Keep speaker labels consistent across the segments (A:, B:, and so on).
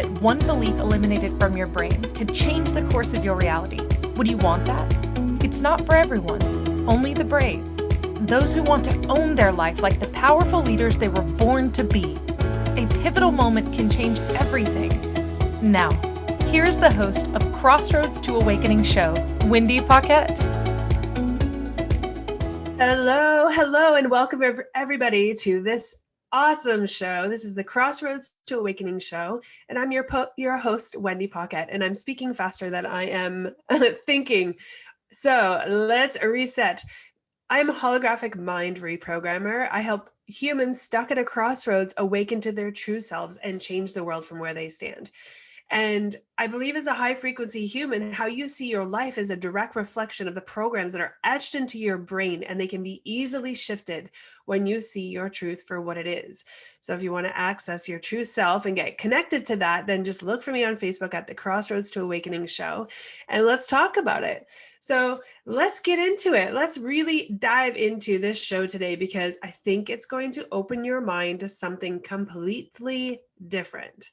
A: that one belief eliminated from your brain could change the course of your reality. Would you want that? It's not for everyone, only the brave. Those who want to own their life like the powerful leaders they were born to be. A pivotal moment can change everything. Now, here's the host of Crossroads to Awakening show, Wendy Paquette.
B: Hello, and welcome everybody to this awesome show. This is the Crossroads to Awakening show, and I'm your host, Wendy Paquette, and I'm speaking faster than I am thinking. So let's reset. I'm a holographic mind reprogrammer. I help humans stuck at a crossroads awaken to their true selves and change the world from where they stand. And I believe as a high frequency human, how you see your life is a direct reflection of the programs that are etched into your brain, and they can be easily shifted when you see your truth for what it is. So if you want to access your true self and get connected to that, then just look for me on Facebook at the Crossroads to Awakening show, and let's talk about it. So let's get into it. Let's really dive into this show today, because I think it's going to open your mind to something completely different.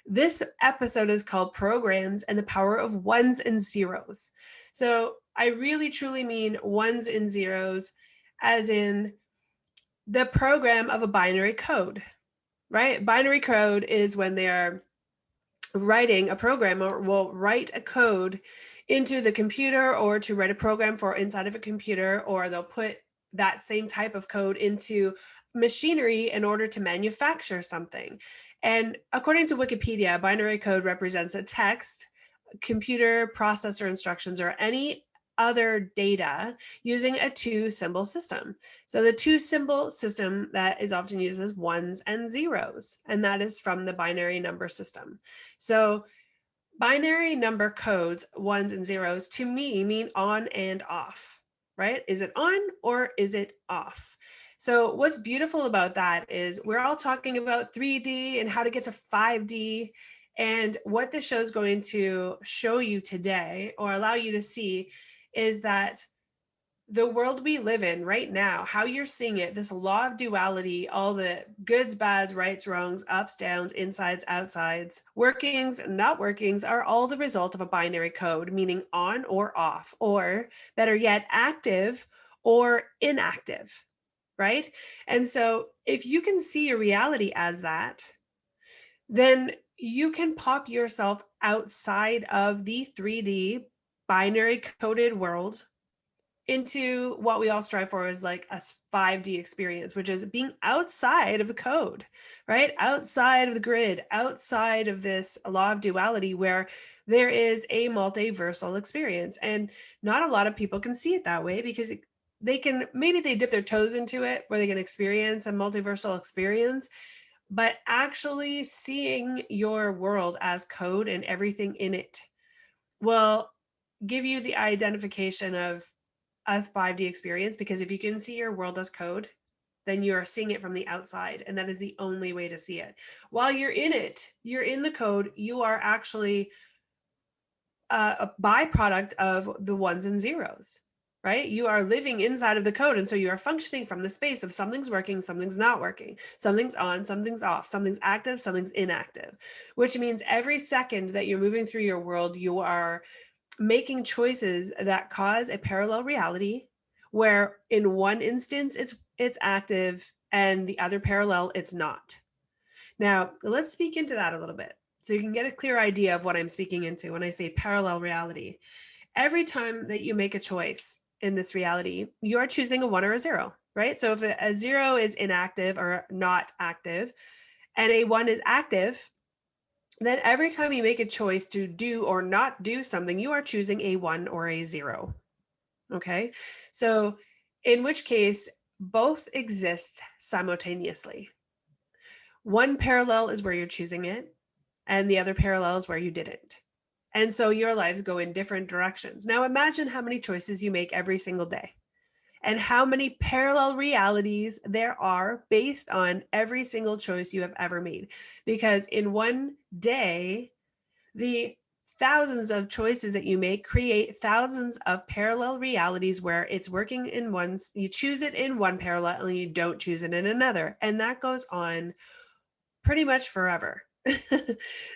B: This episode is called Programs and the Power of Ones and Zeros. So I really truly mean ones and zeros as in the program of a binary code, right? Binary code is when they are writing a program, or will write a code into the computer, or to write a program for inside of a computer, or they'll put that same type of code into machinery in order to manufacture something. And according to Wikipedia, binary code represents a text, computer processor instructions, or any other data using a two-symbol system. So the two-symbol system that is often used is ones and zeros, and that is from the binary number system. So binary number codes, ones and zeros, to me mean on and off, right? Is it on or is it off? So what's beautiful about that is we're all talking about 3D and how to get to 5D. And what this show is going to show you today, or allow you to see, is that the world we live in right now, how you're seeing it, this law of duality, all the goods, bads, rights, wrongs, ups, downs, insides, outsides, workings, not workings, are all the result of a binary code, meaning on or off, or better yet, active or inactive. Right? And so if you can see your reality as that, then you can pop yourself outside of the 3D binary coded world into what we all strive for, is like a 5D experience, which is being outside of the code, right? Outside of the grid, outside of this law of duality, where there is a multiversal experience. And not a lot of people can see it that way, because they dip their toes into it where they can experience a multiversal experience, but actually seeing your world as code and everything in it will give you the identification of a 5D experience. Because if you can see your world as code, then you are seeing it from the outside, and that is the only way to see it. While you're in it, you're in the code, you are actually a byproduct of the ones and zeros. Right? You are living inside of the code, and so you are functioning from the space of something's working, something's not working, something's on, something's off, something's active, something's inactive, which means every second that you're moving through your world, you are making choices that cause a parallel reality, where in one instance it's active, and the other parallel it's not. Now, let's speak into that a little bit so you can get a clear idea of what I'm speaking into when I say parallel reality. Every time that you make a choice in this reality, you are choosing a 1 or a 0, right? So if a 0 is inactive or not active, and a 1 is active, then every time you make a choice to do or not do something, you are choosing a 1 or a 0. Okay? So in which case, both exist simultaneously. One parallel is where you're choosing it, and the other parallel is where you didn't. And so your lives go in different directions. Now imagine how many choices you make every single day, and how many parallel realities there are based on every single choice you have ever made. Because in one day, the thousands of choices that you make create thousands of parallel realities where it's working in one, you choose it in one parallel and you don't choose it in another. And that goes on pretty much forever.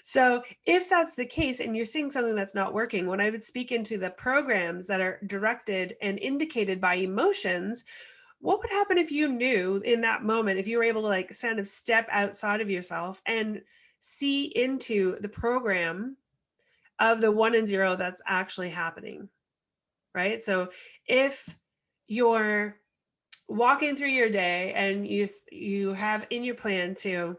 B: So if that's the case and you're seeing something that's not working, when I would speak into the programs that are directed and indicated by emotions, what would happen if you knew in that moment, if you were able to like kind of step outside of yourself and see into the program of the 1 and 0 that's actually happening, right? So if you're walking through your day and you have in your plan to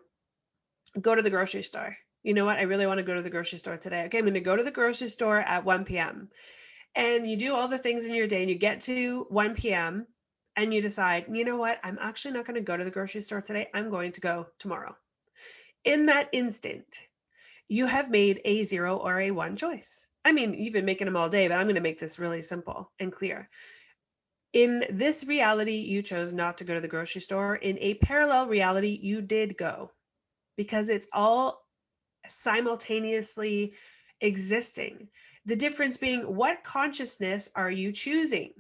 B: go to the grocery store. You know what? I really want to go to the grocery store today. Okay, I'm going to go to the grocery store at 1 p.m. And you do all the things in your day and you get to 1 p.m. and you decide, you know what? I'm actually not going to go to the grocery store today. I'm going to go tomorrow. In that instant, you have made a 0 or a 1 choice. I mean, you've been making them all day, but I'm going to make this really simple and clear. In this reality, you chose not to go to the grocery store. In a parallel reality, you did go, because it's all simultaneously existing. The difference being, what consciousness are you choosing?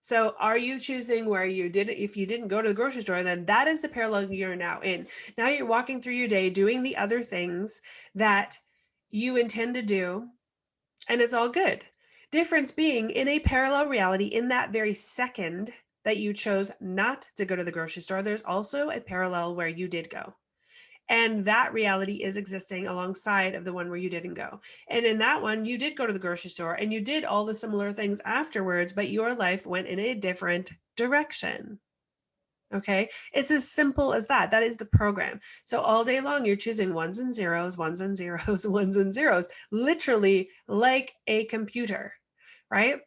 B: So are you choosing where if you didn't go to the grocery store, then that is the parallel you're now in. Now you're walking through your day doing the other things that you intend to do, and it's all good. Difference being, in a parallel reality, in that very second that you chose not to go to the grocery store, there's also a parallel where you did go. And that reality is existing alongside of the one where you didn't go. And in that one, you did go to the grocery store and you did all the similar things afterwards, but your life went in a different direction. Okay, it's as simple as that. That is the program. So all day long, you're choosing 1s and 0s, 1s and 0s, 1s and 0s, literally like a computer, right?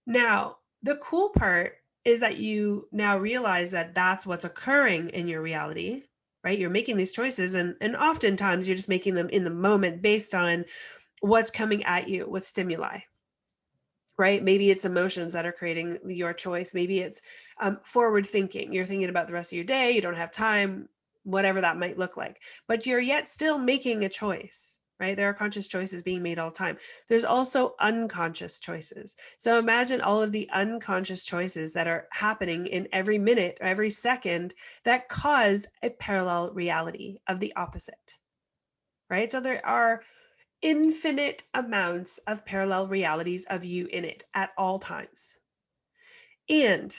B: Now, the cool part is that you now realize that that's what's occurring in your reality, right? You're making these choices, and oftentimes you're just making them in the moment based on what's coming at you with stimuli, right? Maybe it's emotions that are creating your choice. Maybe it's forward thinking. You're thinking about the rest of your day. You don't have time, whatever that might look like, but you're yet still making a choice, right? There are conscious choices being made all the time. There's also unconscious choices. So imagine all of the unconscious choices that are happening in every minute, every second, that cause a parallel reality of the opposite, right? So there are infinite amounts of parallel realities of you in it at all times. And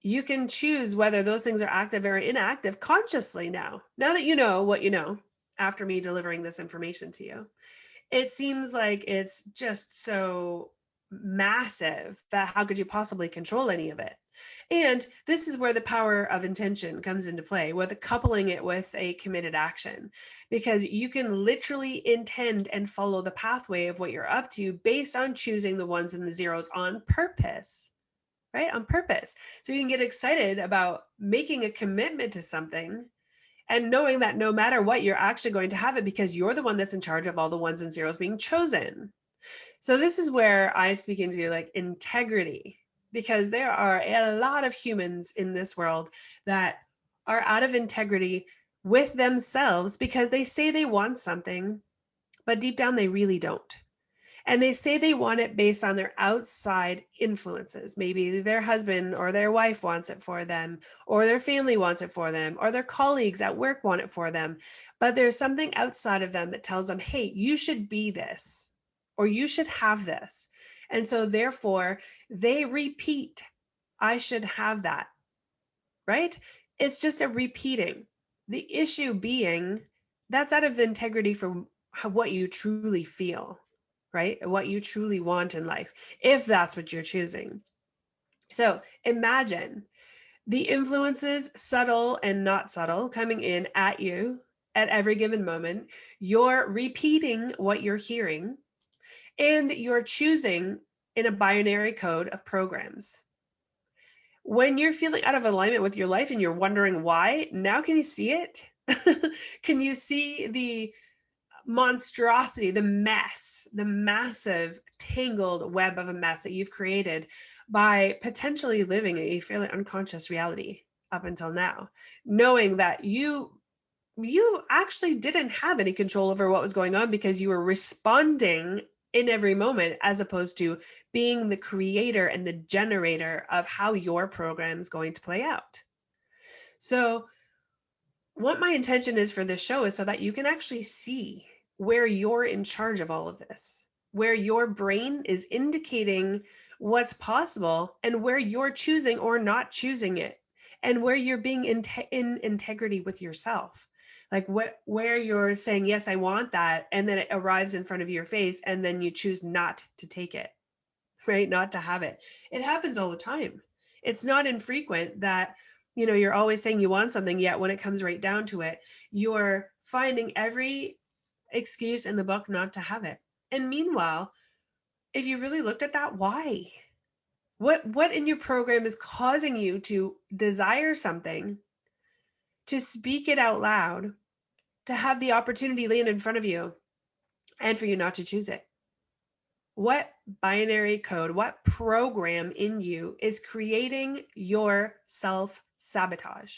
B: you can choose whether those things are active or inactive consciously now. Now that you know what you know, after me delivering this information to you, it seems like it's just so massive that how could you possibly control any of it? And this is where the power of intention comes into play, with coupling it with a committed action, because you can literally intend and follow the pathway of what you're up to based on choosing the 1s and the 0s on purpose, right? On purpose. So you can get excited about making a commitment to something and knowing that no matter what, you're actually going to have it because you're the one that's in charge of all the 1s and 0s being chosen. So this is where I speak into like integrity, because there are a lot of humans in this world that are out of integrity with themselves because they say they want something, but deep down they really don't. And they say they want it based on their outside influences. Maybe their husband or their wife wants it for them, or their family wants it for them, or their colleagues at work want it for them. But there's something outside of them that tells them, hey, you should be this, or you should have this. And so therefore, they repeat, I should have that, right? It's just a repeating. The issue being that's out of integrity for what you truly feel, right? What you truly want in life, if that's what you're choosing. So imagine the influences, subtle and not subtle, coming in at you at every given moment. You're repeating what you're hearing, and you're choosing in a binary code of programs. When you're feeling out of alignment with your life and you're wondering why, now can you see it? Can you see the monstrosity, the mess, the massive tangled web of a mess that you've created by potentially living a fairly unconscious reality up until now, knowing that you actually didn't have any control over what was going on because you were responding in every moment, as opposed to being the creator and the generator of how your program is going to play out. So what my intention is for this show is so that you can actually see where you're in charge of all of this, where your brain is indicating what's possible and where you're choosing or not choosing it, and where you're being in integrity with yourself. Like where you're saying, yes, I want that, and then it arrives in front of your face, and then you choose not to take it, right? Not to have it. It happens all the time. It's not infrequent that, you're always saying you want something, yet when it comes right down to it, you're finding every excuse in the book not to have it. And meanwhile, if you really looked at that, why? What in your program is causing you to desire something, to speak it out loud, to have the opportunity land in front of you, and for you not to choose it? What binary code, what program in you is creating your self-sabotage?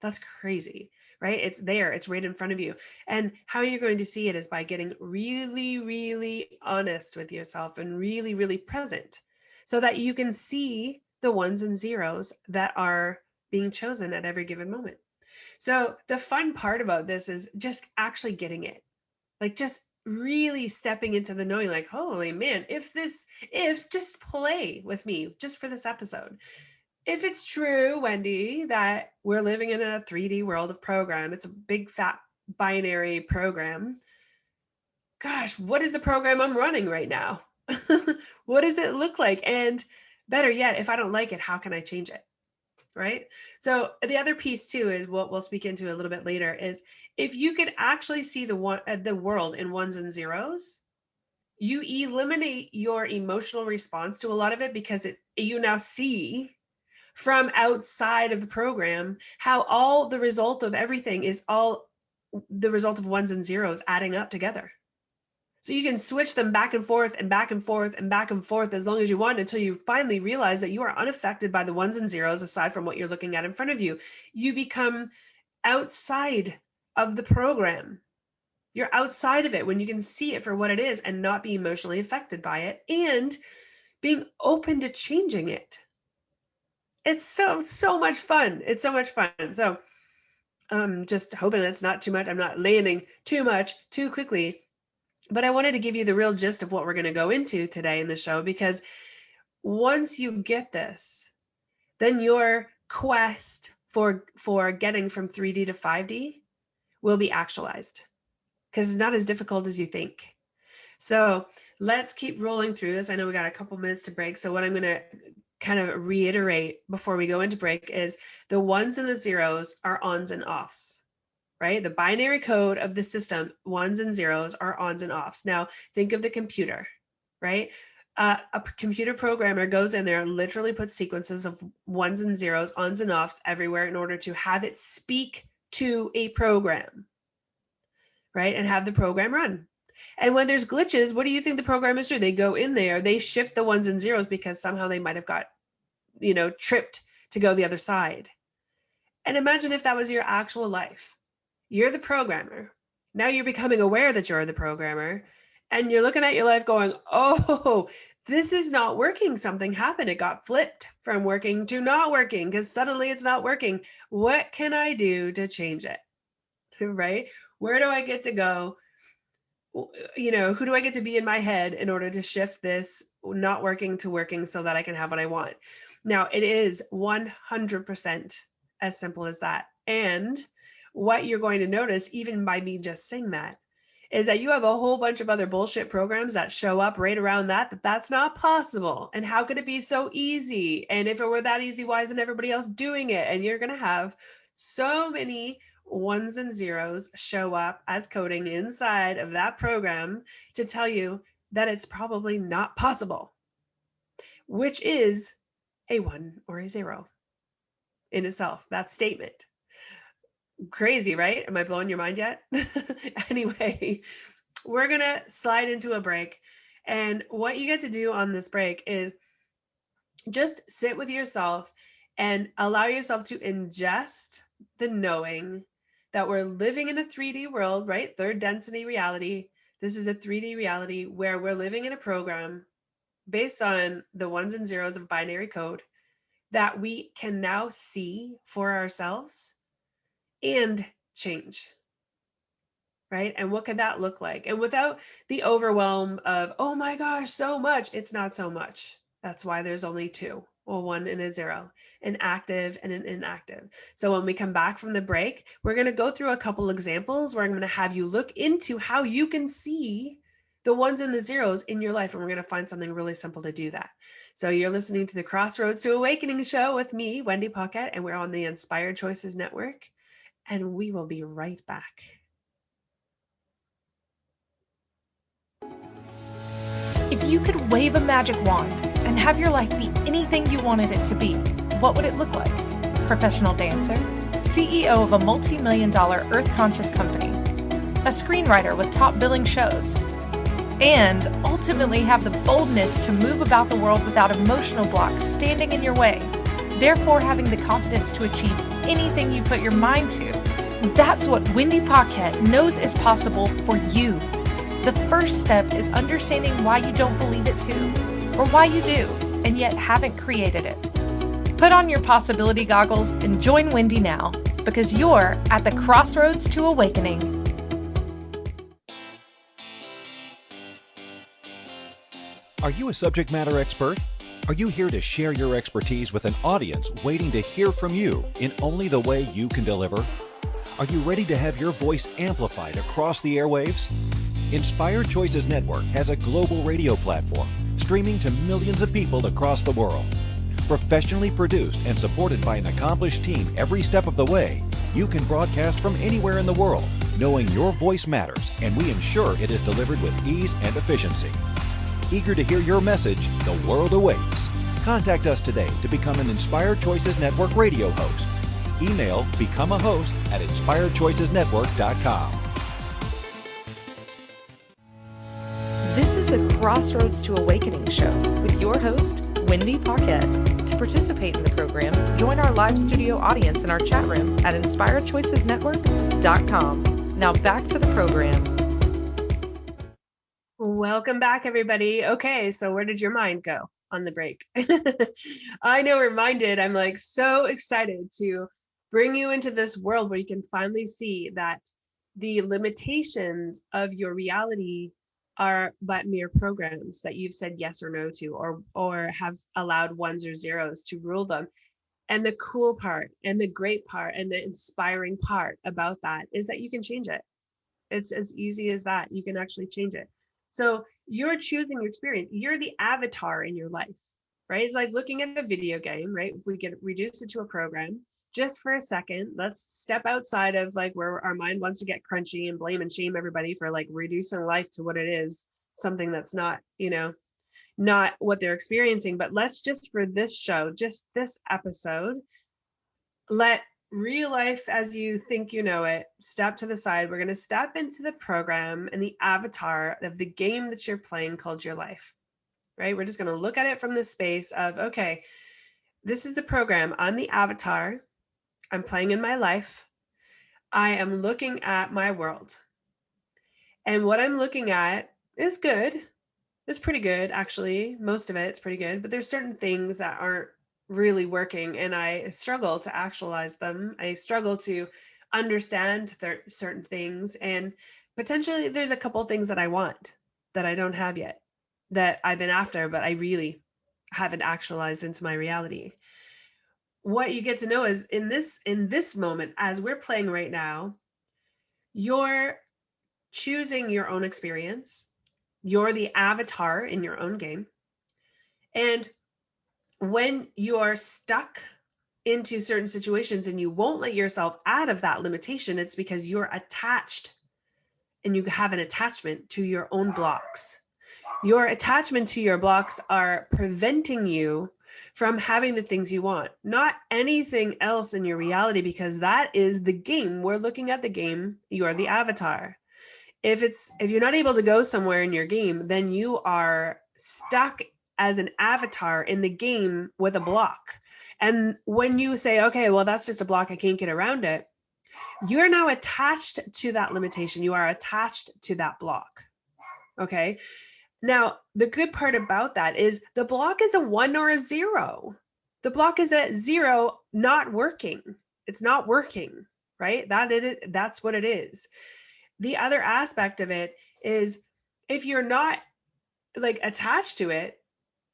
B: That's crazy, right? It's there, it's right in front of you. And how you're going to see it is by getting really, really honest with yourself and really, really present, so that you can see the ones and zeros that are being chosen at every given moment. So the fun part about this is just actually getting it, like just really stepping into the knowing, like, holy man, if just play with me just for this episode. If it's true, Wendy, that we're living in a 3D world of program, it's a big fat binary program. Gosh, what is the program I'm running right now? What does it look like? And better yet, if I don't like it, how can I change it? Right? So the other piece too is what we'll speak into a little bit later is, if you could actually see the world in ones and zeros, you eliminate your emotional response to a lot of it, because you now see from outside of the program how all the result of everything is all the result of ones and zeros adding up together. So you can switch them back and forth and back and forth and back and forth as long as you want, until you finally realize that you are unaffected by the ones and zeros aside from what you're looking at in front of you. You become outside of the program. You're outside of it when you can see it for what it is and not be emotionally affected by it, and being open to changing it. It's so much fun. It's so much fun. So just hoping that's not too much. I'm not landing too much too quickly. But I wanted to give you the real gist of what we're going to go into today in the show, because once you get this, then your quest for getting from 3D to 5D will be actualized, because it's not as difficult as you think. So let's keep rolling through this. I know we got a couple minutes to break. So what I'm going to kind of reiterate before we go into break is the ones and the zeros are ons and offs. Right? The binary code of the system, ones and zeros, are ons and offs. Now, think of the computer, right? A computer programmer goes in there and literally puts sequences of ones and zeros, ons and offs everywhere in order to have it speak to a program, right? And have the program run. And when there's glitches, what do you think the programmers do? They go in there, they shift the ones and zeros because somehow they might have got, tripped to go the other side. And imagine if that was your actual life. You're the programmer. Now you're becoming aware that you're the programmer, and you're looking at your life going, oh, this is not working. Something happened. It got flipped from working to not working because suddenly it's not working. What can I do to change it? Right? Where do I get to go? Who do I get to be in my head in order to shift this not working to working so that I can have what I want? Now, it is 100% as simple as that. And what you're going to notice, even by me just saying that, is that you have a whole bunch of other bullshit programs that show up right around that's not possible. And how could it be so easy? And if it were that easy, why isn't everybody else doing it? And you're going to have so many ones and zeros show up as coding inside of that program to tell you that it's probably not possible, which is a 1 or a 0 in itself, that statement. Crazy, right? Am I blowing your mind yet? Anyway, we're going to slide into a break. And what you get to do on this break is just sit with yourself and allow yourself to ingest the knowing that we're living in a 3D world, right? Third density reality. This is a 3D reality where we're living in a program based on the ones and zeros of binary code that we can now see for ourselves and change, right? And what could that look like? And without the overwhelm of, oh my gosh, so much, it's not so much. That's why there's only two, well, 1 and a 0, an active and an inactive. So when we come back from the break, we're going to go through a couple examples where I'm going to have you look into how you can see the 1s and the 0s in your life. And we're going to find something really simple to do that. So you're listening to the Crossroads to Awakening show with me, Wendy Paquette, and we're on the Inspired Choices Network. And we will be right back.
A: If you could wave a magic wand and have your life be anything you wanted it to be, what would it look like? Professional dancer, CEO of a multi-million-dollar earth-conscious company, a screenwriter with top billing shows, and ultimately have the boldness to move about the world without emotional blocks standing in your way, therefore having the confidence to achieve anything you put your mind to. That's what Wendy Paquette knows is possible for you. The first step is understanding why you don't believe it too, or why you do, and yet haven't created it. Put on your possibility goggles and join Wendy now, because you're at the Crossroads to Awakening.
C: Are you a subject matter expert? Are you here to share your expertise with an audience waiting to hear from you in only the way you can deliver? Are you ready to have your voice amplified across the airwaves? Inspired Choices Network has a global radio platform streaming to millions of people across the world. Professionally produced and supported by an accomplished team every step of the way, you can broadcast from anywhere in the world, knowing your voice matters, and we ensure it is delivered with ease and efficiency. Eager to hear your message, the world awaits. Contact us today to become an Inspired Choices Network radio host. Email becomeahost@inspiredchoicesnetwork.com.
A: This is the Crossroads to Awakening show with your host, Wendy Paquette. To participate in the program, join our live studio audience in our chat room at inspiredchoicesnetwork.com. Now back to the program.
B: Welcome back, everybody. Okay, so where did your mind go on the break? I know where mine did. I'm like so excited to bring you into this world where you can finally see that the limitations of your reality are but mere programs that you've said yes or no to, or have allowed 1s or 0s to rule them. And the cool part and the great part and the inspiring part about that is that you can change it. It's as easy as that. You can actually change it. So you're choosing your experience. You're the avatar in your life, right? It's like looking at a video game, right? If we get reduced it to a program, just for a second, let's step outside of like where our mind wants to get crunchy and blame and shame everybody for like reducing life to what it is, something that's not, not what they're experiencing. But let's just, for this show, just this episode, let real life as you think you know it step to the side. We're going to step into the program and the avatar of the game that you're playing called your life, right? We're just going to look at it from the space of, okay, this is the program. I'm the avatar. I'm playing in my life. I am looking at my world. And what I'm looking at is good. It's pretty good, actually. Most of it's pretty good. But there's certain things that aren't really working, and I struggle to actualize them. I struggle to understand certain things. And potentially there's a couple things that I want that I don't have yet, that I've been after, but I really haven't actualized into my reality. What you get to know is in this moment, as we're playing right now, you're choosing your own experience. You're the avatar in your own game. And when you're stuck into certain situations and you won't let yourself out of that limitation, it's because you're attached and you have an attachment to your own blocks. Your attachment to your blocks are preventing you from having the things you want, not anything else in your reality, because that is the game. We're looking at the game. You are the avatar. If you're not able to go somewhere in your game, then you are stuck as an avatar in the game with a block. And when you say, okay, well, that's just a block, I can't get around it, you're now attached to that limitation. You are attached to that block. Okay. Now, the good part about that is the block is a 1 or a 0. The block is a 0, not working. It's not working, right? That's what it is. The other aspect of it is, if you're not like attached to it,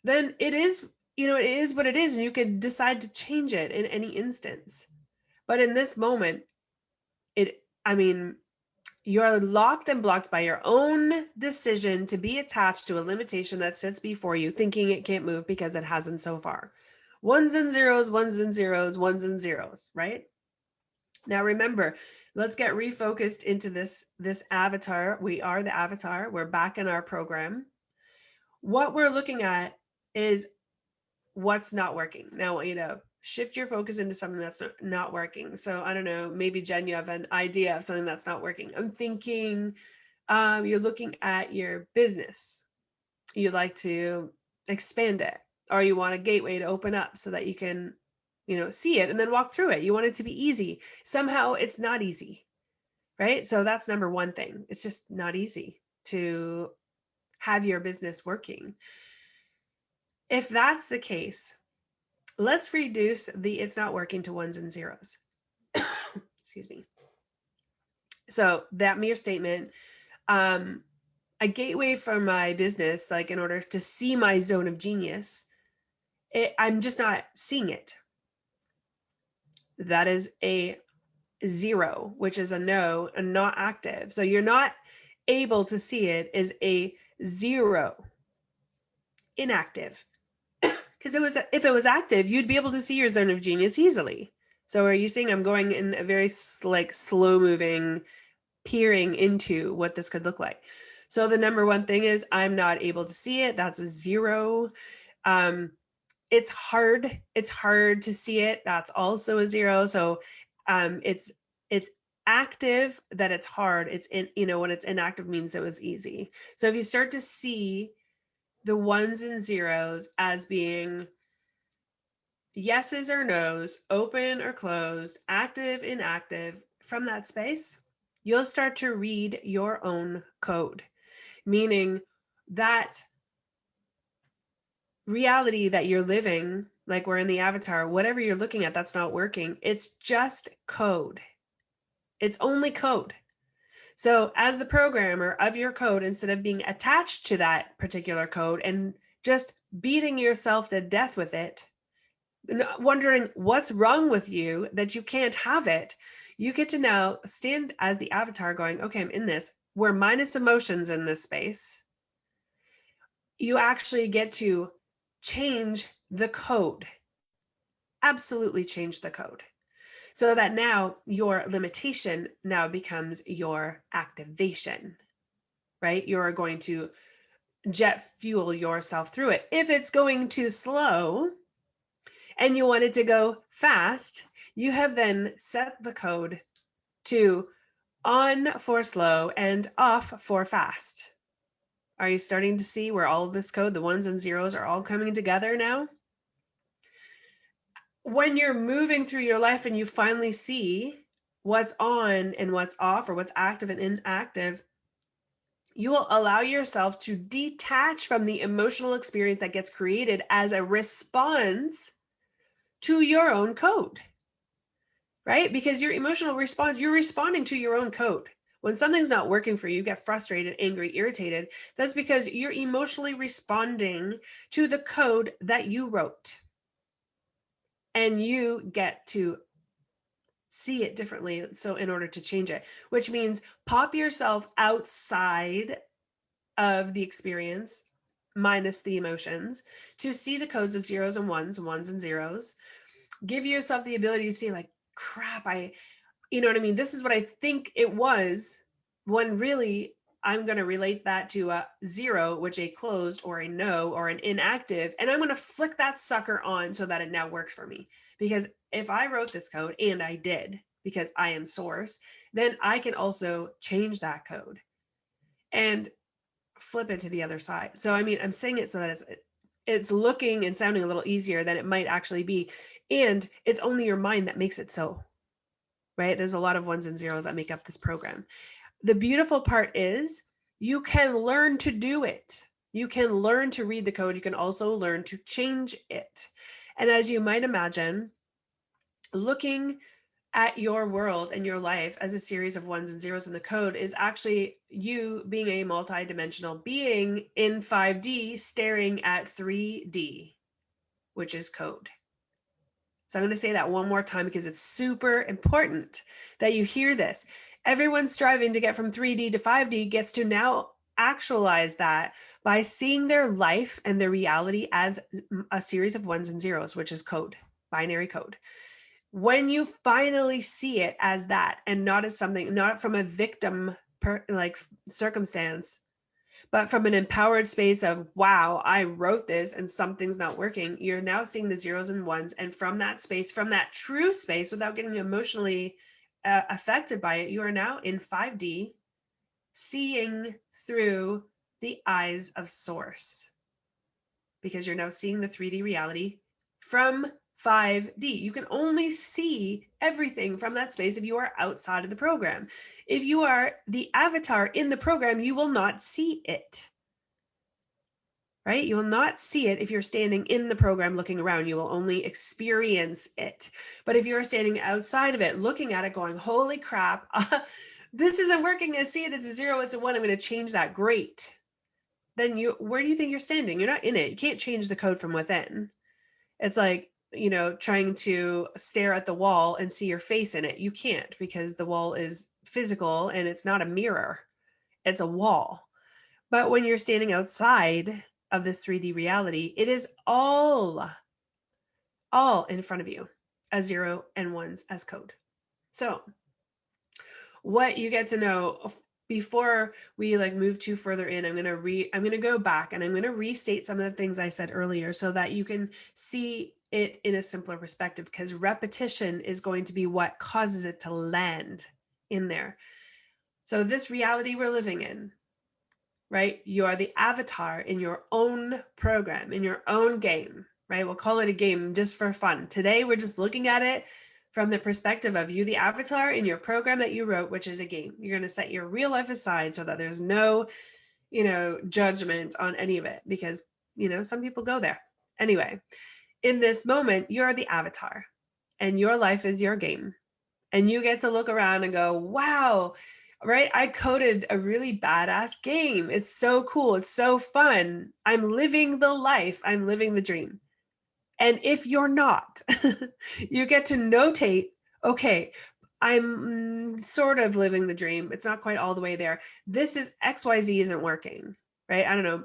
B: then it is, it is what it is, and you could decide to change it in any instance. But in this moment, you're locked and blocked by your own decision to be attached to a limitation that sits before you, thinking it can't move because it hasn't so far. Ones and zeros, ones and zeros, ones and zeros, right? Now remember, let's get refocused into this avatar. We are the avatar. We're back in our program. What we're looking at is what's not working. Now I want you to shift your focus into something that's not working. So I don't know, maybe Jen, you have an idea of something that's not working. I'm thinking you're looking at your business. You'd like to expand it, or you want a gateway to open up so that you can, see it and then walk through it. You want it to be easy. Somehow it's not easy, right? So that's number one thing. It's just not easy to have your business working. If that's the case, let's reduce the it's not working to ones and zeros. Excuse me. So that mere statement, a gateway for my business, like in order to see my zone of genius, I'm just not seeing it. That is a 0, which is a no and not active. So you're not able to see it is a 0, inactive. Because if it was active, you'd be able to see your zone of genius easily. So are you seeing I'm going in a very slow moving, peering into what this could look like? So the number one thing is I'm not able to see it. That's a 0. It's hard. It's hard to see it. That's also a 0. So it's active that it's hard. It's when it's inactive means it was easy. So if you start to see the ones and zeros as being yeses or nos, open or closed, active, inactive, from that space, you'll start to read your own code, meaning that reality that you're living, like we're in the avatar, whatever you're looking at that's not working, it's just code. It's only code. So as the programmer of your code, instead of being attached to that particular code and just beating yourself to death with it, wondering what's wrong with you that you can't have it, you get to now stand as the avatar going, okay, I'm in this. We're minus emotions in this space. You actually get to change the code. Absolutely change the code. So that now your limitation now becomes your activation, right? You're going to jet fuel yourself through it. If it's going too slow and you want it to go fast, you have then set the code to on for slow and off for fast. Are you starting to see where all of this code, the ones and zeros, are all coming together now? When you're moving through your life and you finally see what's on and what's off, or what's active and inactive, you will allow yourself to detach from the emotional experience that gets created as a response to your own code, right? Because your emotional response, you're responding to your own code. When something's not working for you, you get frustrated, angry, irritated. That's because you're emotionally responding to the code that you wrote. And you get to see it differently. So in order to change it, which means pop yourself outside of the experience, minus the emotions, to see the codes of zeros and ones and zeros. Give yourself the ability to see, like, crap, you know what I mean? This is what I think it was, when really I'm going to relate that to a 0, which a closed or a no or an inactive, and I'm going to flick that sucker on so that it now works for me. Because if I wrote this code, and I did, because I am source, then I can also change that code and flip it to the other side. So I'm saying it so that it's looking and sounding a little easier than it might actually be, and it's only your mind that makes it so, right? There's a lot of ones and zeros that make up this program. The beautiful part is you can learn to do it. You can learn to read the code. You can also learn to change it. And as you might imagine, looking at your world and your life as a series of ones and zeros, and the code is actually you being a multidimensional being in 5D staring at 3D, which is code. So I'm going to say that one more time because it's super important that you hear this. Everyone striving to get from 3D to 5D gets to now actualize that by seeing their life and their reality as a series of ones and zeros, which is code, binary code. When you finally see it as that and not as something, not from a victim circumstance, but from an empowered space of, wow, I wrote this and something's not working, you're now seeing the zeros and ones. And from that space, from that true space, without getting emotionally affected by it, you are now in 5D, seeing through the eyes of source, because you're now seeing the 3D reality from 5D. You can only see everything from that space if you are outside of the program. If you are the avatar in the program, you will not see it. Right? You will not see it if you're standing in the program looking around. You will only experience it. But if you're standing outside of it, looking at it, going, holy crap, this isn't working. I see it. It's a 0. It's a 1. I'm going to change that. Great. Then where do you think you're standing? You're not in it. You can't change the code from within. It's like, trying to stare at the wall and see your face in it. You can't, because the wall is physical and it's not a mirror. It's a wall. But when you're standing outside of this 3D reality, it is all in front of you as 0 and 1s as code. So what you get to know before we move too further in, I'm going to go back and I'm going to restate some of the things I said earlier so that you can see it in a simpler perspective, because repetition is going to be what causes it to land in there. So this reality we're living in, right? You are the avatar in your own program, in your own game, right? We'll call it a game just for fun. Today, we're just looking at it from the perspective of you, the avatar in your program that you wrote, which is a game. You're going to set your real life aside so that there's no, judgment on any of it, because, some people go there. Anyway, in this moment, you're the avatar and your life is your game. And you get to look around and go, wow, right? I coded a really badass game. It's so cool. It's so fun. I'm living the life. I'm living the dream. And if you're not, you get to notate, okay, I'm sort of living the dream. It's not quite all the way there. This is XYZ isn't working, right? I don't know.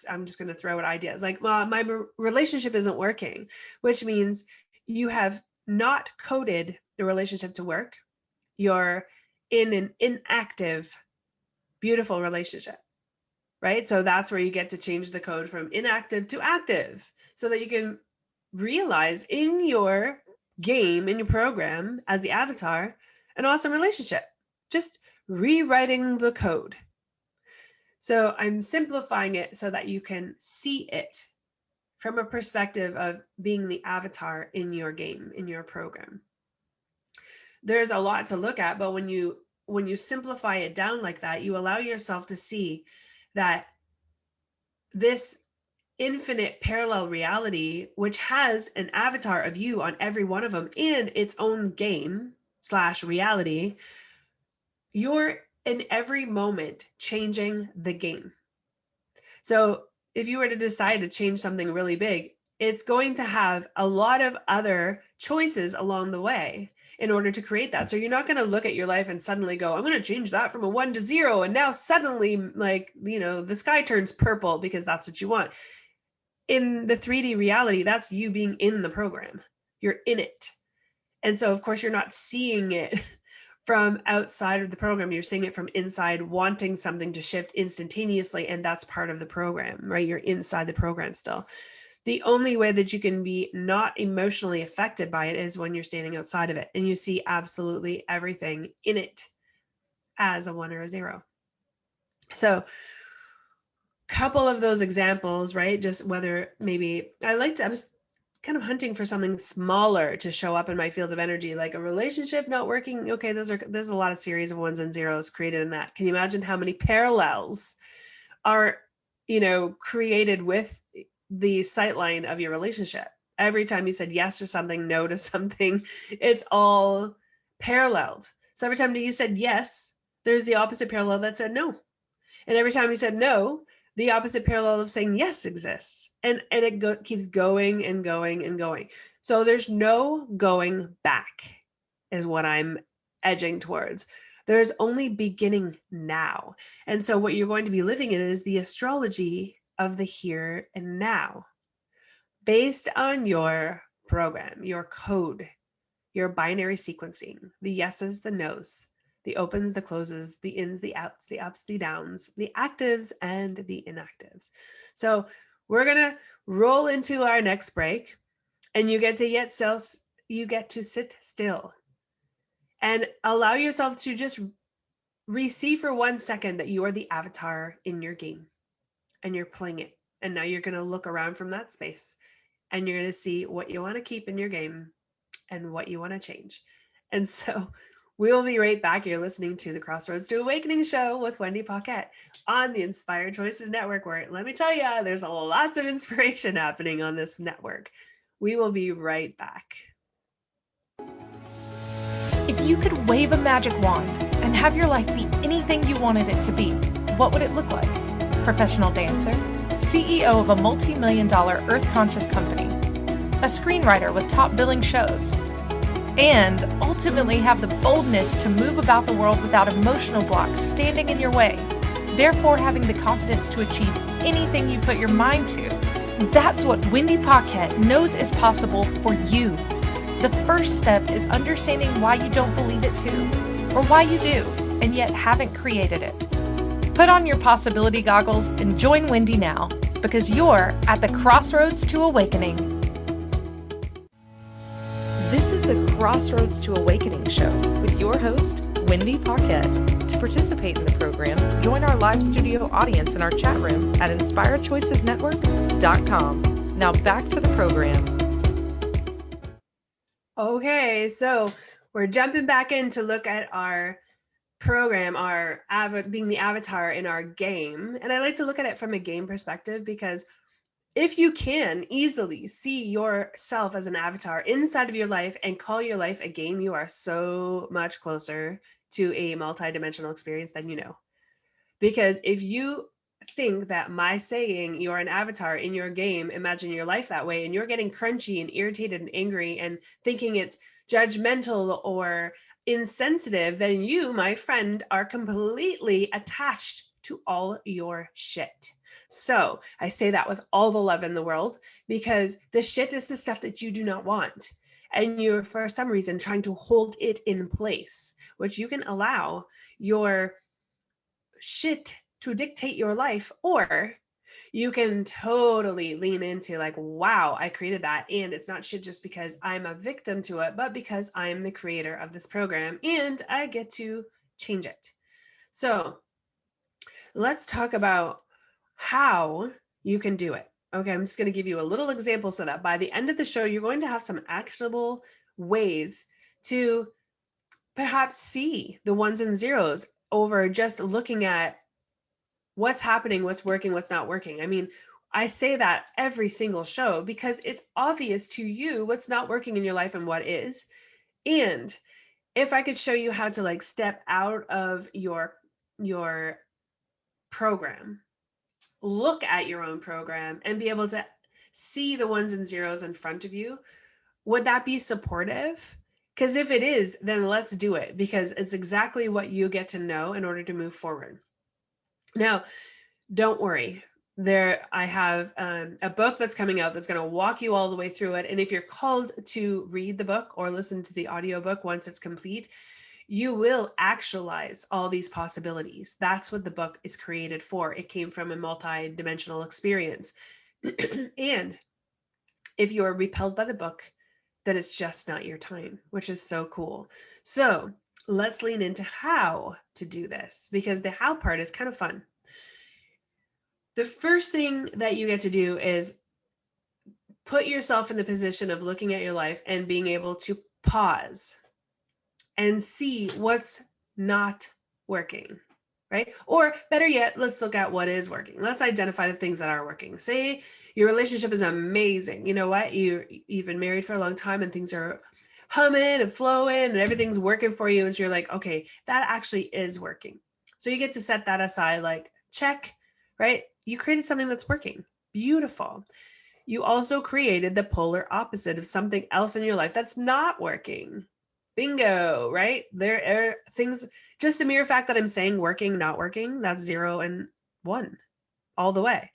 B: I'm just going to throw out ideas like, well, my relationship isn't working, which means you have not coded the relationship to work. You're in an inactive, beautiful relationship, right? So that's where you get to change the code from inactive to active so that you can realize in your game, in your program as the avatar, an awesome relationship, just rewriting the code. So I'm simplifying it so that you can see it from a perspective of being the avatar in your game, in your program. There's a lot to look at, but when you simplify it down like that, you allow yourself to see that this infinite parallel reality, which has an avatar of you on every one of them in its own game / reality, you're in every moment changing the game. So if you were to decide to change something really big, it's going to have a lot of other choices along the way in order to create that. So you're not going to look at your life and suddenly go, I'm going to change that from a 1 to 0. And now suddenly, the sky turns purple because that's what you want. In the 3D reality, that's you being in the program. You're in it. And so, of course, you're not seeing it from outside of the program. You're seeing it from inside, wanting something to shift instantaneously. And that's part of the program, right? You're inside the program still. The only way that you can be not emotionally affected by it is when you're standing outside of it and you see absolutely everything in it as a 1 or a 0. So couple of those examples, right? Just whether maybe I was kind of hunting for something smaller to show up in my field of energy, like a relationship not working. Okay, there's a lot of series of 1s and 0s created in that. Can you imagine how many parallels are, created with the sightline of your relationship? Every time you said yes to something, no to something, it's all paralleled. So every time you said yes, there's the opposite parallel that said no. And every time you said no, the opposite parallel of saying yes exists. And it keeps going and going and going. So there's no going back is what I'm edging towards. There's only beginning now. And so what you're going to be living in is the astrology of the here and now, based on your program, your code, your binary sequencing, the yeses, the nos, the opens, the closes, the ins, the outs, the ups, the downs, the actives, and the inactives. So we're going to roll into our next break, and you get to sit still and allow yourself to just receive for 1 second that you are the avatar in your game and you're playing it. And now you're going to look around from that space and you're going to see what you want to keep in your game and what you want to change. And so we'll be right back. You're listening to the Crossroads to Awakening show with Wendy Paquette on the Inspired Choices Network, where, let me tell you, there's lots of inspiration happening on this network. We will be right back.
A: If you could wave a magic wand and have your life be anything you wanted it to be, what would it look like? Professional dancer, CEO of a multi-million-dollar earth-conscious company, a screenwriter with top billing shows, and ultimately have the boldness to move about the world without emotional blocks standing in your way, therefore having the confidence to achieve anything you put your mind to. That's what Wendy Paquette knows is possible for you. The first step is understanding why you don't believe it too, or why you do, and yet haven't created it. Put on your possibility goggles and join Wendy now, because you're at the Crossroads to Awakening. This is the Crossroads to Awakening show with your host, Wendy Paquette. To participate in the program, join our live studio audience in our chat room at inspiredchoicesnetwork.com. Now back to the program.
B: Okay, so we're jumping back in to look at our program, being the avatar in our game. And I like to look at it from a game perspective, because if you can easily see yourself as an avatar inside of your life and call your life a game, you are so much closer to a multidimensional experience than you know. Because if you think that my saying you're an avatar in your game, imagine your life that way, and you're getting crunchy and irritated and angry and thinking it's judgmental or insensitive, then you, my friend, are completely attached to all your shit. So I say that with all the love in the world, because the shit is the stuff that you do not want. And you're, for some reason, trying to hold it in place, which you can allow your shit to dictate your life, or you can totally lean into like, wow, I created that, and it's not shit just because I'm a victim to it, but because I'm the creator of this program and I get to change it. So let's talk about how you can do it. Okay, I'm just going to give you a little example so that by the end of the show, you're going to have some actionable ways to perhaps see the ones and zeros over just looking at what's happening, what's working, what's not working. I mean, I say that every single show because it's obvious to you what's not working in your life and what is. And if I could show you how to like step out of your program, look at your own program and be able to see the ones and zeros in front of you, would that be supportive? Because if it is, then let's do it, because it's exactly what you get to know in order to move forward. Now, don't worry. I have a book that's coming out that's going to walk you all the way through it. And if you're called to read the book or listen to the audiobook once it's complete, you will actualize all these possibilities. That's what the book is created for. It came from a multi-dimensional experience. And if you are repelled by the book, then it's just not your time, which is so cool. So let's lean into how to do this, because the how part is kind of fun. The first thing that you get to do is put yourself in the position of looking at your life and being able to pause and see what's not working, right? Or better yet, let's look at what is working. Let's identify the things that are working. Say your relationship is amazing. You know what? You've been married for a long time and things are humming and flowing and everything's working for you. And so you're like, okay, that actually is working. So you get to set that aside, like, check, right? You created something that's working. Beautiful. You also created the polar opposite of something else in your life that's not working. Bingo, right? There are things, just the mere fact that I'm saying working, not working, that's 0 and 1 all the way.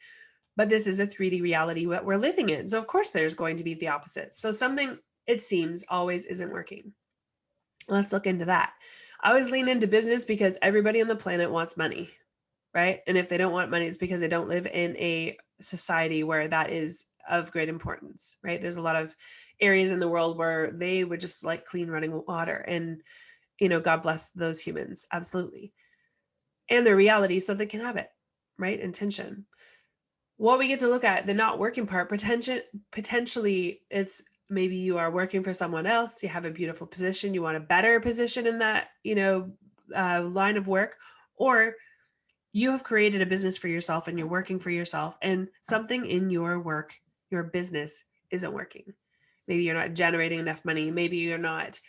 B: But this is a 3D reality what we're living in. So of course there's going to be the opposite. So something, it seems, always isn't working. Let's look into that. I always lean into business because everybody on the planet wants money, right? And if they don't want money, it's because they don't live in a society where that is of great importance, right? There's a lot of areas in the world where they would just like clean running water, and, you know, God bless those humans, absolutely. And their reality so they can have it, right? Intention. What we get to look at, the not working part, potentially it's maybe you are working for someone else, you have a beautiful position, you want a better position in that, line of work, or you have created a business for yourself and you're working for yourself, and something in your work, your business, isn't working. Maybe you're not generating enough money. Maybe you're not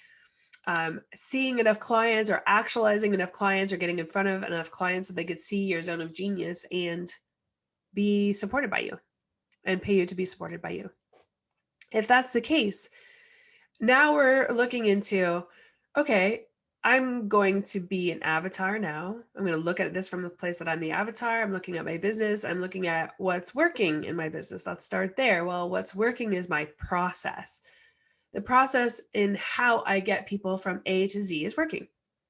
B: seeing enough clients or actualizing enough clients or getting in front of enough clients so they could see your zone of genius and be supported by you and pay you to be supported by you. If that's the case, now we're looking into, okay, I'm going to be an avatar now. I'm going to look at this from the place that I'm the avatar. I'm looking at my business. I'm looking at what's working in my business. Let's start there. Well, what's working is my process. The process in how I get people from A to Z is working.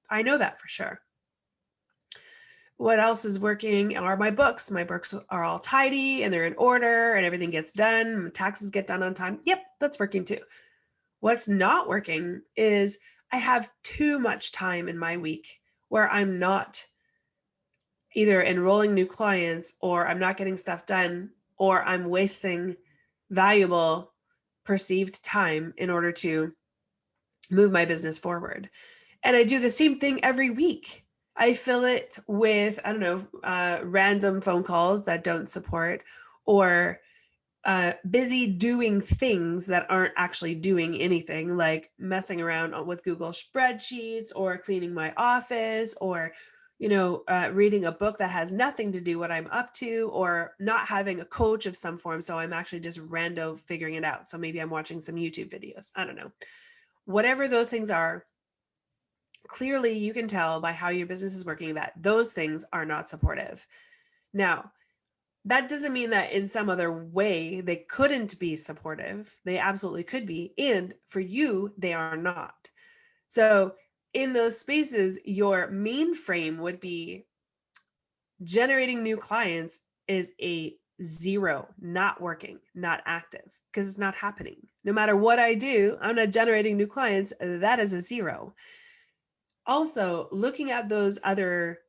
B: I know that for sure. What else is working are my books. My books are all tidy and they're in order and everything gets done. Taxes get done on time. Yep, that's working too. What's not working is I have too much time in my week where I'm not either enrolling new clients, or I'm not getting stuff done, or I'm wasting valuable perceived time in order to move my business forward. And I do the same thing every week. I fill it with, random phone calls that don't support, or busy doing things that aren't actually doing anything, like messing around with Google spreadsheets, or cleaning my office, or reading a book that has nothing to do what I'm up to, or not having a coach of some form. So I'm actually just rando figuring it out. So maybe I'm watching some YouTube videos. I don't know. Whatever those things are, clearly you can tell by how your business is working that those things are not supportive. Now, that doesn't mean that in some other way they couldn't be supportive. They absolutely could be. And for you, they are not. So in those spaces, your main frame would be generating new clients is a 0, not working, not active, because it's not happening. No matter what I do, I'm not generating new clients. That is a 0. Also, looking at those other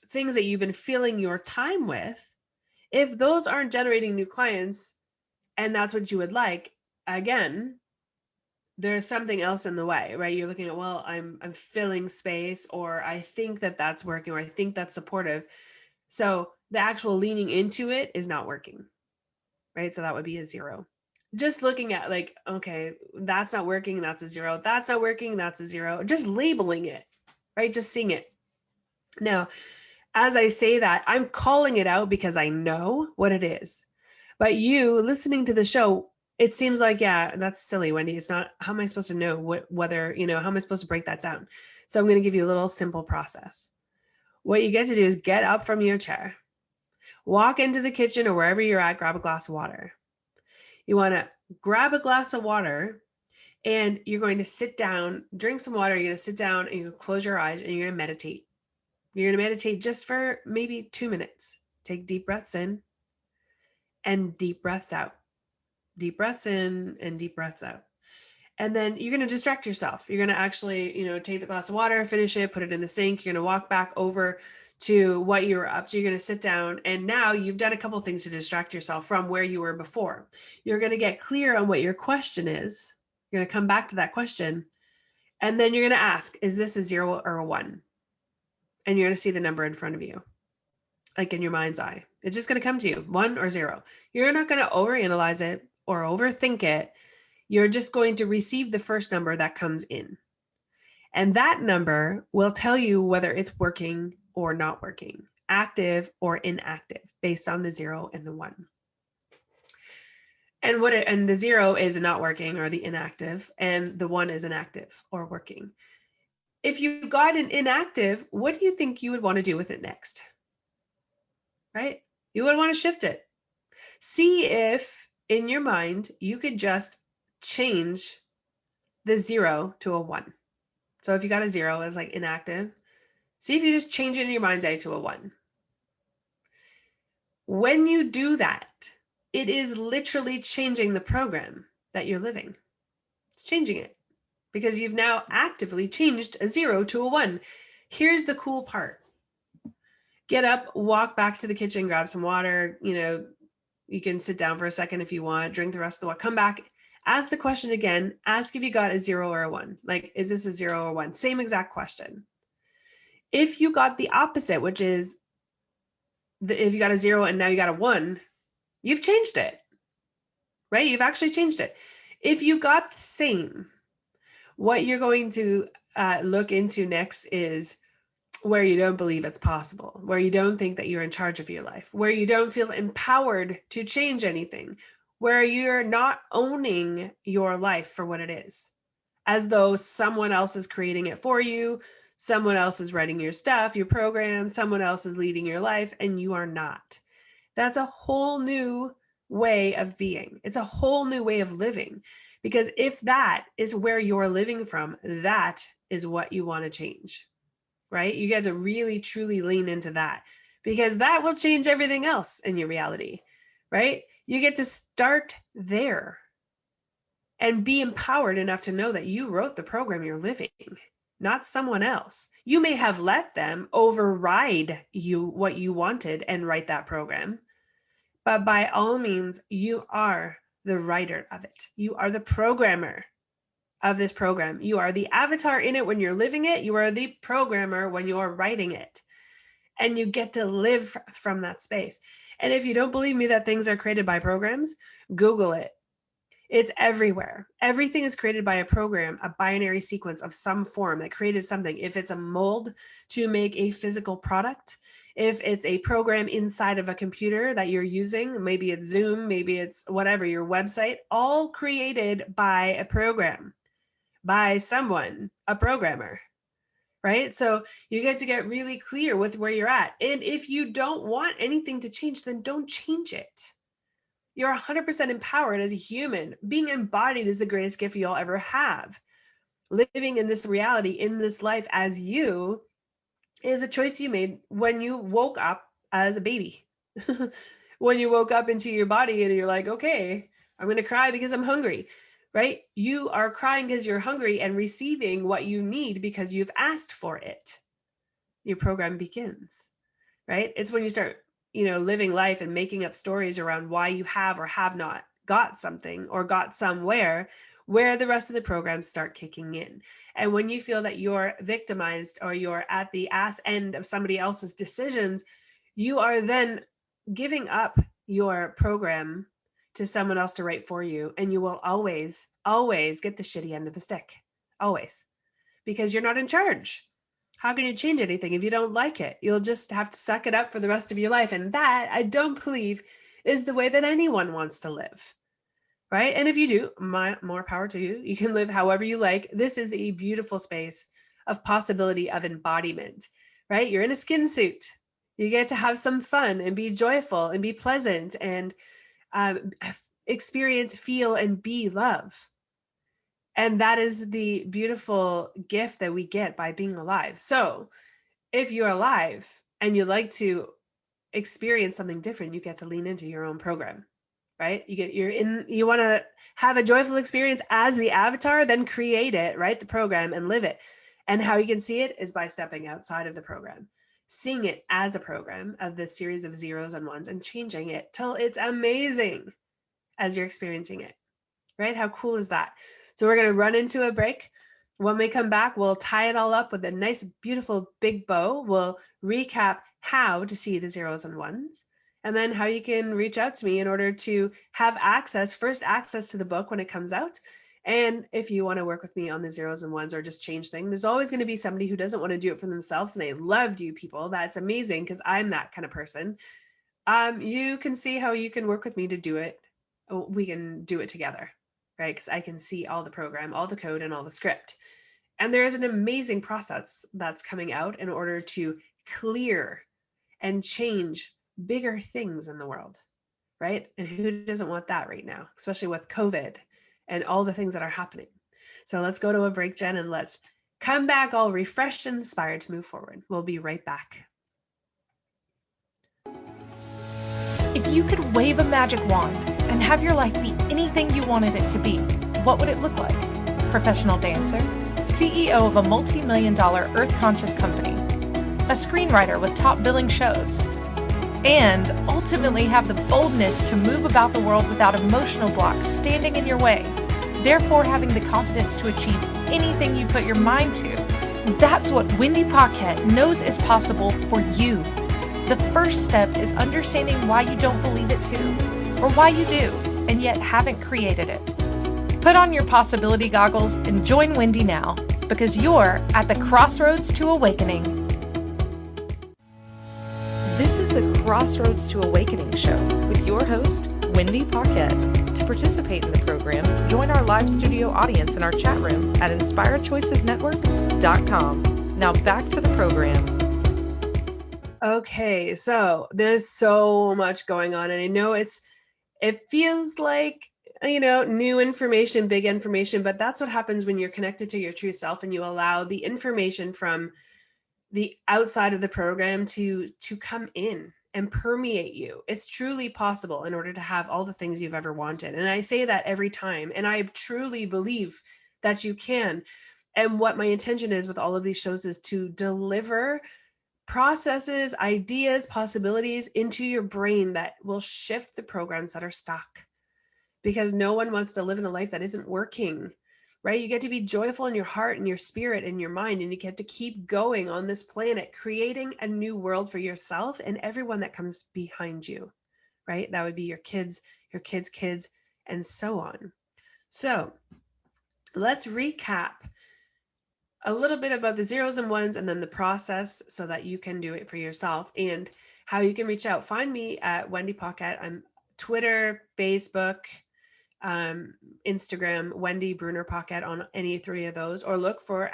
B: things that you've been filling your time with, if those aren't generating new clients and that's what you would like, again, there's something else in the way, right? You're looking at, well, I'm filling space, or I think that that's working, or I think that's supportive. So the actual leaning into it is not working, right? So that would be a 0. Just looking at like, okay, that's not working, that's a 0. That's not working, that's a 0. Just labeling it, right? Just seeing it. Now, as I say that, I'm calling it out because I know what it is. But you listening to the show, it seems like, yeah, that's silly, Wendy. It's not, how am I supposed to know whether, how am I supposed to break that down? So I'm going to give you a little simple process. What you get to do is get up from your chair, walk into the kitchen or wherever you're at, grab a glass of water. You want to grab a glass of water and you're going to sit down, drink some water. You're going to sit down and you close your eyes and you're going to meditate. You're going to meditate just for maybe 2 minutes. Take deep breaths in and deep breaths out. Deep breaths in and deep breaths out. And then you're going to distract yourself. You're going to actually, take the glass of water, finish it, put it in the sink. You're going to walk back over to what you were up to. You're going to sit down. And now you've done a couple of things to distract yourself from where you were before. You're going to get clear on what your question is. You're going to come back to that question. And then you're going to ask, is this a 0 or a 1? And you're going to see the number in front of you, like in your mind's eye. It's just going to come to you, 1 or 0. You're not going to overanalyze it or overthink it. You're just going to receive the first number that comes in. And that number will tell you whether it's working or not working, active or inactive, based on the 0 and the 1. And the 0 is not working or the inactive, and the 1 is an active or working. If you got an inactive, what do you think you would want to do with it next? Right? You would want to shift it. See if in your mind you could just change the 0 to a 1. So if you got a 0 as like inactive, see if you just change it in your mind's eye to a 1. When you do that, it is literally changing the program that you're living. It's changing it because you've now actively changed a 0 to a 1. Here's the cool part. Get up, walk back to the kitchen, grab some water. You can sit down for a second if you want, drink the rest of the water, come back, ask the question again, ask if you got a 0 or a 1. Like, is this a 0 or 1? Same exact question. If you got the opposite, which is if you got a 0 and now you got a 1, you've changed it, right? You've actually changed it. If you got the same, what you're going to look into next is where you don't believe it's possible, where you don't think that you're in charge of your life, where you don't feel empowered to change anything, where you're not owning your life for what it is, as though someone else is creating it for you, someone else is writing your stuff, your program, someone else is leading your life, and you are not. That's a whole new way of being. It's a whole new way of living. Because if that is where you're living from, that is what you want to change, right? You get to really, truly lean into that, because that will change everything else in your reality, right? You get to start there and be empowered enough to know that you wrote the program you're living, not someone else. You may have let them override what you wanted and write that program, but by all means, you are the writer of it. You are the programmer of this program. You are the avatar in it when you're living it. You are the programmer when you're writing it. And you get to live from that space. And if you don't believe me that things are created by programs, Google it. It's everywhere. Everything is created by a program, a binary sequence of some form that created something. If it's a mold to make a physical product, if it's a program inside of a computer that you're using, maybe it's Zoom, maybe it's whatever, your website, all created by a program, by someone, a programmer, right? So you get to get really clear with where you're at. And if you don't want anything to change, then don't change it. You're 100% empowered as a human. Being embodied is the greatest gift you'll ever have. Living in this reality, in this life as you, is a choice you made when you woke up as a baby. When you woke up into your body and you're like, okay, I'm going to cry because I'm hungry, right? You are crying because you're hungry and receiving what you need because you've asked for it. Your program begins, right? It's when you start, living life and making up stories around why you have or have not got something or got somewhere, where the rest of the programs start kicking in. And when you feel that you're victimized or you're at the ass end of somebody else's decisions, you are then giving up your program to someone else to write for you. And you will always, always get the shitty end of the stick. Always. Because you're not in charge. How can you change anything if you don't like it? You'll just have to suck it up for the rest of your life. And that, I don't believe, is the way that anyone wants to live. Right? And if you do, more power to you. You can live however you like. This is a beautiful space of possibility, of embodiment, right? You're in a skin suit. You get to have some fun and be joyful and be pleasant and experience, feel, and be love. And that is the beautiful gift that we get by being alive. So if you're alive and you like to experience something different, you get to lean into your own program. Right? You want to have a joyful experience as the avatar, then create it, right? The program, and live it. And how you can see it is by stepping outside of the program, seeing it as a program of this series of zeros and ones and changing it till it's amazing as you're experiencing it, right? How cool is that? So we're going to run into a break. When we come back, we'll tie it all up with a nice, beautiful big bow. We'll recap how to see the zeros and ones. and then how you can reach out to me in order to have first access to the book when it comes out. And if you want to work with me on the zeros and ones or just change things, there's always going to be somebody who doesn't want to do it for themselves. And I love you people. That's amazing because I'm that kind of person. You can see how you can work with me to do it. We can do it together, right? Because I can see all the program, all the code, and all the script. And there is an amazing process that's coming out in order to clear and change bigger things in the world, right? And who doesn't want that right now, especially with COVID and all the things that are happening. So let's go to a break, Jen, and let's come back all refreshed and inspired to move forward. We'll be right back.
A: If you could wave a magic wand and have your life be anything you wanted it to be, what would it look like? Professional dancer, CEO of a multi-million-dollar earth-conscious company, a screenwriter with top billing shows, and ultimately have the boldness to move about the world without emotional blocks standing in your way, therefore having the confidence to achieve anything you put your mind to. That's what Wendy Paquette knows is possible for you. The first step is understanding why you don't believe it too, or why you do, and yet haven't created it. Put on your possibility goggles and join Wendy now, because you're at the Crossroads to Awakening. This is the Crossroads to Awakening show with your host, Wendy Paquette. To participate in the program, join our live studio audience in our chat room at inspiredchoicesnetwork.com. Now back to the program.
B: Okay, so there's so much going on, and I know it feels like, new information, big information, but that's what happens when you're connected to your true self and you allow the information from the outside of the program to come in and permeate you. It's truly possible in order to have all the things you've ever wanted. And I say that every time, and I truly believe that you can. And what my intention is with all of these shows is to deliver processes, ideas, possibilities into your brain that will shift the programs that are stuck. Because no one wants to live in a life that isn't working, right? You get to be joyful in your heart and your spirit and your mind, and you get to keep going on this planet, creating a new world for yourself and everyone that comes behind you, right? That would be your kids, kids, and so on. So let's recap a little bit about the zeros and ones and then the process so that you can do it for yourself and how you can reach out. Find me at Wendy Paquette. I'm Twitter, Facebook, Instagram, Wendy Bruner Paquette on any three of those, or look for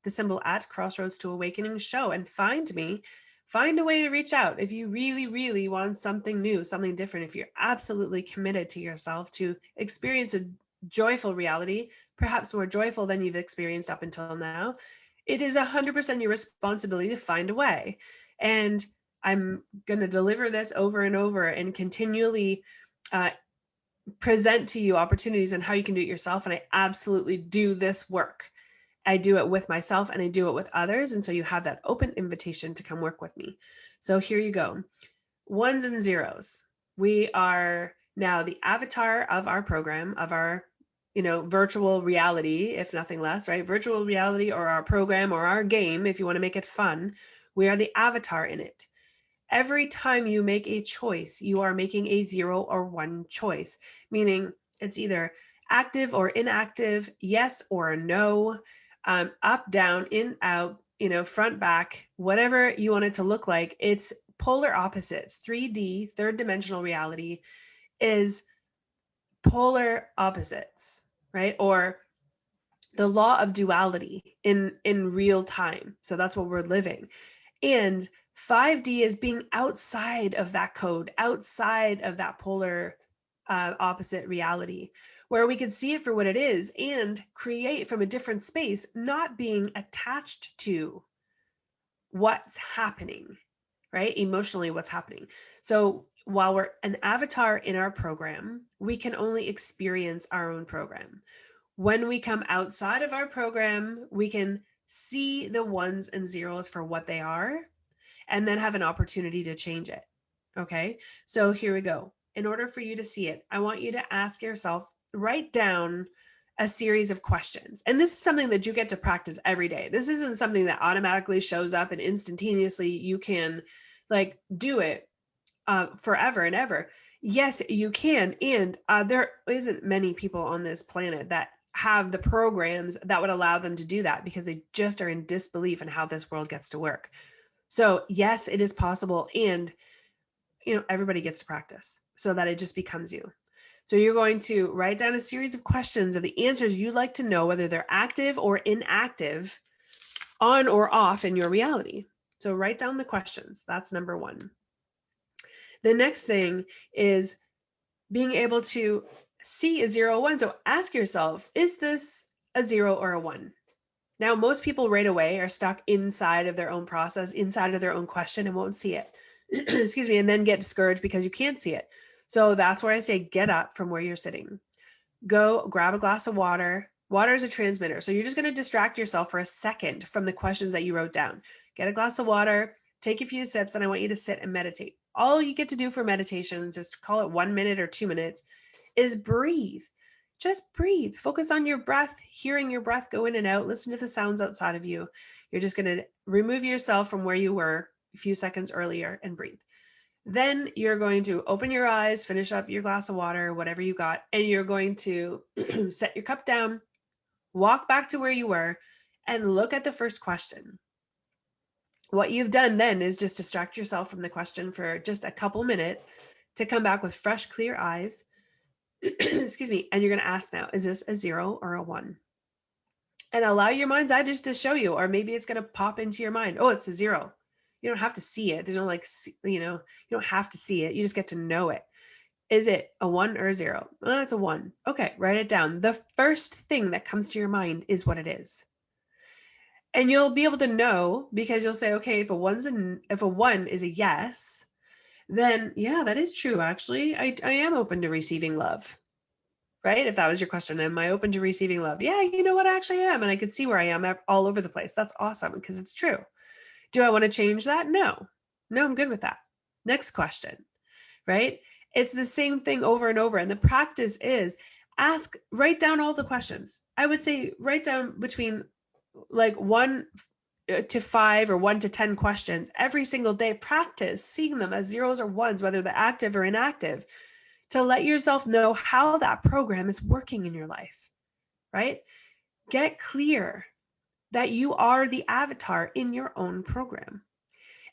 B: the symbol at Crossroads to Awakening show and find me. Find a way to reach out if you really, really want something new, something different, if you're absolutely committed to yourself to experience a joyful reality, perhaps more joyful than you've experienced up until now. It is 100% your responsibility to find a way. And I'm going to deliver this over and over and continually present to you opportunities and how you can do it yourself. And I absolutely do this work. I do it with myself and I do it with others. And so you have that open invitation to come work with me. So here you go. Ones and zeros. We are now the avatar of our program, of our virtual reality, if nothing less, right? Virtual reality or our program or our game, if you want to make it fun, we are the avatar in it. Every time you make a choice, you are making a 0 or 1 choice, meaning it's either active or inactive, yes or no, up, down, in, out, front, back, whatever you want it to look like. It's polar opposites. 3D, third dimensional reality is polar opposites, right? Or the law of duality in real time. So that's what we're living. And 5D is being outside of that code, outside of that polar opposite reality, where we can see it for what it is and create from a different space, not being attached to what's happening, right? Emotionally, what's happening. So while we're an avatar in our program, we can only experience our own program. When we come outside of our program, we can see the ones and zeros for what they are and then have an opportunity to change it. Okay, so here we go. In order for you to see it, I want you to ask yourself, write down a series of questions. And this is something that you get to practice every day. This isn't something that automatically shows up and instantaneously you can do it. forever and ever. Yes, you can. And there isn't many people on this planet that have the programs that would allow them to do that, because they just are in disbelief in how this world gets to work. So yes, it is possible. And, everybody gets to practice so that it just becomes you. So you're going to write down a series of questions of the answers you'd like to know, whether they're active or inactive, on or off in your reality. So write down the questions. That's number one. The next thing is being able to see a 0 or 1. So ask yourself, is this a 0 or a 1? Now, most people right away are stuck inside of their own process, inside of their own question, and won't see it. Excuse me, and then get discouraged because you can't see it. So that's where I say get up from where you're sitting. Go grab a glass of water. Water is a transmitter. So you're just going to distract yourself for a second from the questions that you wrote down. Get a glass of water, take a few sips, and I want you to sit and meditate. All you get to do for meditation, just call it 1 minute or 2 minutes, is breathe. Just breathe. Focus on your breath, hearing your breath go in and out. Listen to the sounds outside of you. You're just going to remove yourself from where you were a few seconds earlier and breathe. Then you're going to open your eyes, finish up your glass of water, whatever you got, and you're going to set your cup down, walk back to where you were, and look at the first question. What you've done then is just distract yourself from the question for just a couple minutes to come back with fresh, clear eyes. Excuse me. And you're going to ask now, is this a 0 or a 1? And allow your mind's eye just to show you, or maybe it's going to pop into your mind. Oh, it's a 0. You don't have to see it. There's no you don't have to see it. You just get to know it. Is it a 1 or a 0? Well, it's a 1. Okay, write it down. The first thing that comes to your mind is what it is. And you'll be able to know, because you'll say, okay, if a 1 is a yes, then yeah, that is true. Actually, I am open to receiving love, right? If that was your question, am I open to receiving love? Yeah, you know what? I actually am. And I could see where I am all over the place. That's awesome, because it's true. Do I want to change that? No, I'm good with that. Next question, right? It's the same thing over and over. And the practice is write down all the questions. I would say write down between like 1 to 5 or 1 to 10 questions every single day. Practice seeing them as 0s or 1s, whether they're active or inactive, to let yourself know how that program is working in your life, right? Get clear that you are the avatar in your own program.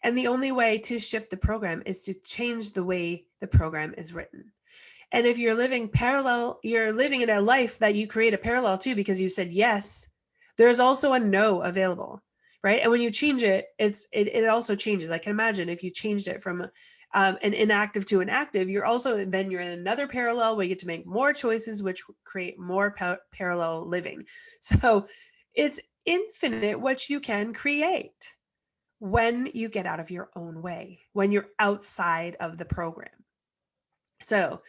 B: And the only way to shift the program is to change the way the program is written. And if you're living parallel, you're living in a life that you create a parallel to because you said yes, there's also a no available, right? And when you change it, it also changes. I can imagine if you changed it from an inactive to an active, you're in another parallel where you get to make more choices, which create more parallel living. So it's infinite what you can create when you get out of your own way, when you're outside of the program. So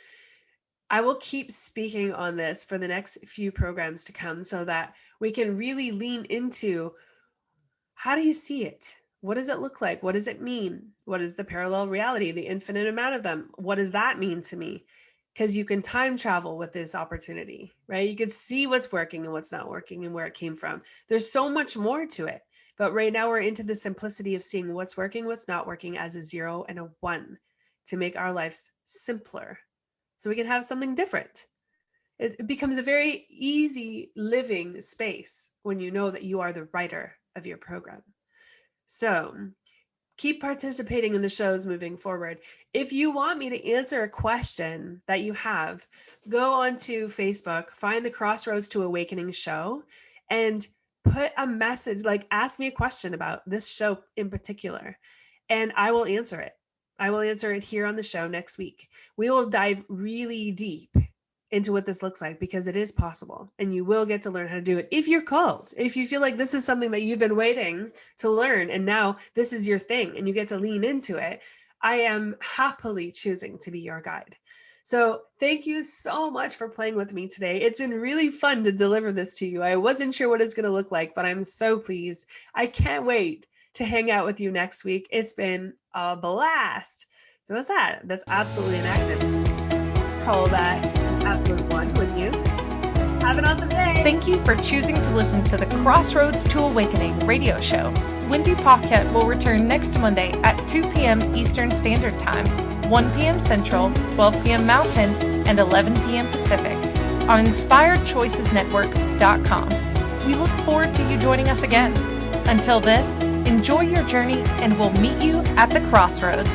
B: I will keep speaking on this for the next few programs to come so that we can really lean into, how do you see it? What does it look like? What does it mean? What is the parallel reality, the infinite amount of them? What does that mean to me? Because you can time travel with this opportunity, right? You can see what's working and what's not working and where it came from. There's so much more to it. But right now we're into the simplicity of seeing what's working, what's not working as a 0 and a 1 to make our lives simpler so we can have something different. It becomes a very easy living space when you know that you are the writer of your program. So keep participating in the shows moving forward. If you want me to answer a question that you have, go onto Facebook, find the Crossroads to Awakening show, and put a message, like ask me a question about this show in particular, and I will answer it. I will answer it here on the show next week. We will dive really deep into what this looks like, because it is possible, and you will get to learn how to do it if you're called. If you feel like this is something that you've been waiting to learn and now this is your thing and you get to lean into it, I am happily choosing to be your guide. So thank you so much for playing with me today. It's been really fun to deliver this to you. I wasn't sure what it's going to look like, but I'm so pleased. I can't wait to hang out with you next week. It's been a blast. So what's that? That's absolutely an active. Call that absolute 1, wouldn't you? Have an awesome day.
A: Thank you for choosing to listen to the Crossroads to Awakening radio show. Wendy Paquette will return next Monday at 2 p.m. Eastern Standard Time. 1 p.m. Central, 12 p.m. Mountain, and 11 p.m. Pacific on InspiredChoicesNetwork.com. We look forward to you joining us again. Until then, enjoy your journey, and we'll meet you at the crossroads.